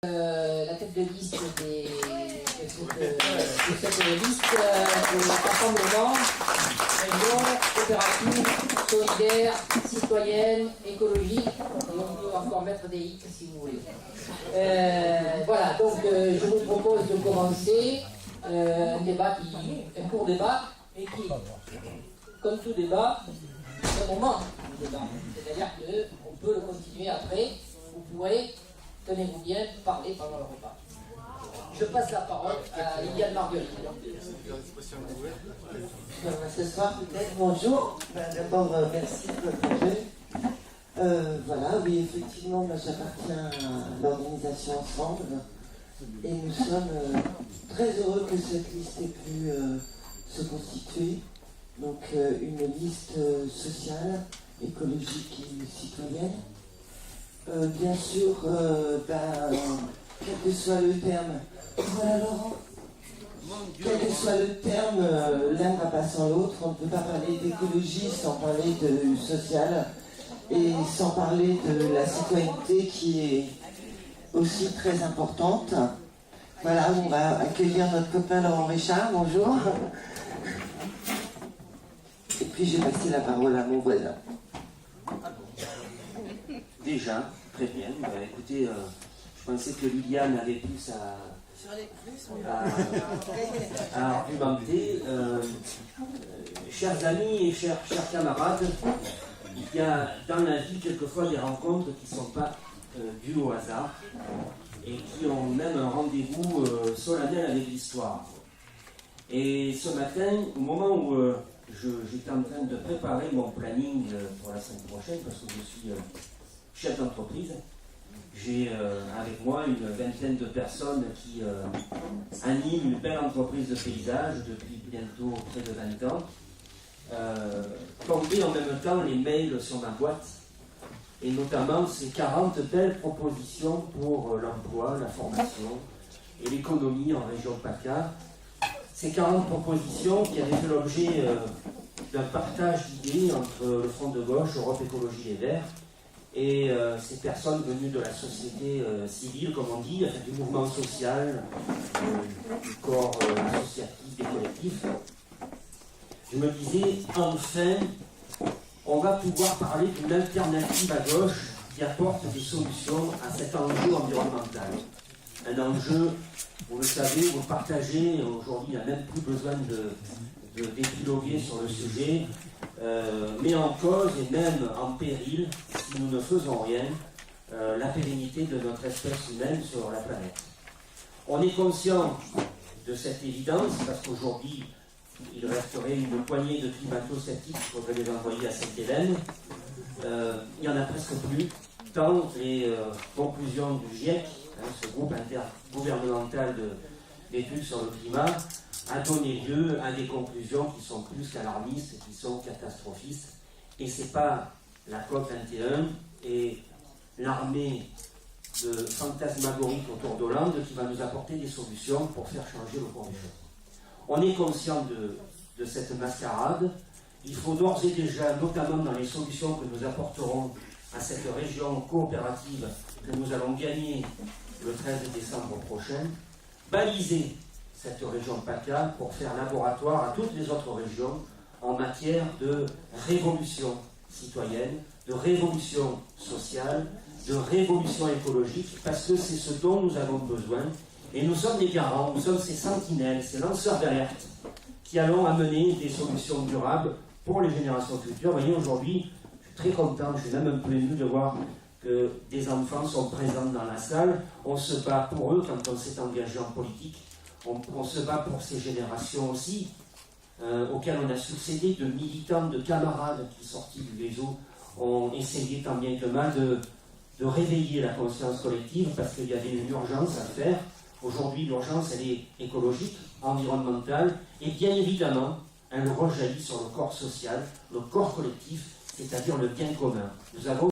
La tête de liste de cette liste de rassemblement, réunion, coopérative, solidaire, citoyenne, écologique, et on peut encore mettre des X si vous voulez. Voilà, donc je vous propose de commencer un court débat, mais qui, comme tout débat, c'est un moment de débat. C'est-à-dire qu'on peut le continuer après, vous pourrez, tenez-vous bien, parler pendant le repas. Je passe la parole à Liliane Marguerite. Ce soir peut-être, bonjour. D'abord, merci de votre accueil. Voilà, oui, effectivement, moi j'appartiens à l'organisation Ensemble et nous sommes très heureux que cette liste ait pu se constituer. Donc une liste sociale, écologique et citoyenne. Bien sûr, quel que soit le terme, voilà Laurent, quel que soit le terme, l'un va pas sans l'autre. On ne peut pas parler d'écologie sans parler de social et sans parler de la citoyenneté qui est aussi très importante. Voilà, on va accueillir notre copain Laurent Richard, bonjour. Et puis j'ai passé la parole à mon voisin. Déjà, très bien. Écoutez, je pensais que Liliane avait plus à argumenter. Chers amis et chers camarades, il y a dans la vie quelquefois des rencontres qui ne sont pas dues au hasard et qui ont même un rendez-vous solennel avec l'histoire. Et ce matin, au moment où j'étais en train de préparer mon planning pour la semaine prochaine, parce que je suis chef d'entreprise, j'ai avec moi une vingtaine de personnes qui animent une belle entreprise de paysage depuis bientôt près de 20 ans. Tombaient en même temps les mails sur ma boîte, et notamment ces 40 belles propositions pour l'emploi, la formation et l'économie en région PACA. Ces 40 propositions qui avaient fait l'objet d'un partage d'idées entre le Front de Gauche, Europe Écologie Les Verts, et ces personnes venues de la société civile, comme on dit, du mouvement social, du corps associatif, des collectifs. Je me disais, enfin, on va pouvoir parler d'une alternative à gauche qui apporte des solutions à cet enjeu environnemental. Un enjeu, vous le savez, vous le partagez, aujourd'hui il n'y a même plus besoin d'épiloguer sur le sujet, met en cause et même en péril, si nous ne faisons rien, la pérennité de notre espèce humaine sur la planète. On est conscient de cette évidence, parce qu'aujourd'hui, il resterait une poignée de climato-sceptiques qu'il faudrait les envoyer à Sainte-Hélène. Il n'y en a presque plus, tant les conclusions du GIEC, ce groupe intergouvernemental d'études sur le climat, a donné lieu à des conclusions qui sont plus qu'alarmistes, qui sont catastrophistes. Et ce n'est pas la COP21 et l'armée de fantasmagoriques autour d'Hollande qui va nous apporter des solutions pour faire changer le cours des choses. On est conscient de cette mascarade. Il faut d'ores et déjà, notamment dans les solutions que nous apporterons à cette région coopérative que nous allons gagner le 13 décembre prochain, baliser cette région PACA pour faire laboratoire à toutes les autres régions en matière de révolution citoyenne, de révolution sociale, de révolution écologique, parce que c'est ce dont nous avons besoin. Et nous sommes des garants, nous sommes ces sentinelles, ces lanceurs d'alerte qui allons amener des solutions durables pour les générations futures. Vous voyez, aujourd'hui, je suis très content, je suis même un peu ému de voir que des enfants sont présents dans la salle. On se bat pour eux quand on s'est engagé en politique. On se bat pour ces générations aussi, auxquelles on a succédé, de militants, de camarades qui, sortis du réseau, ont essayé tant bien que mal de réveiller la conscience collective, parce qu'il y avait une urgence à faire. Aujourd'hui, l'urgence, elle est écologique, environnementale, et bien évidemment, elle rejaillit sur le corps social, le corps collectif, c'est-à-dire le bien commun. Nous avons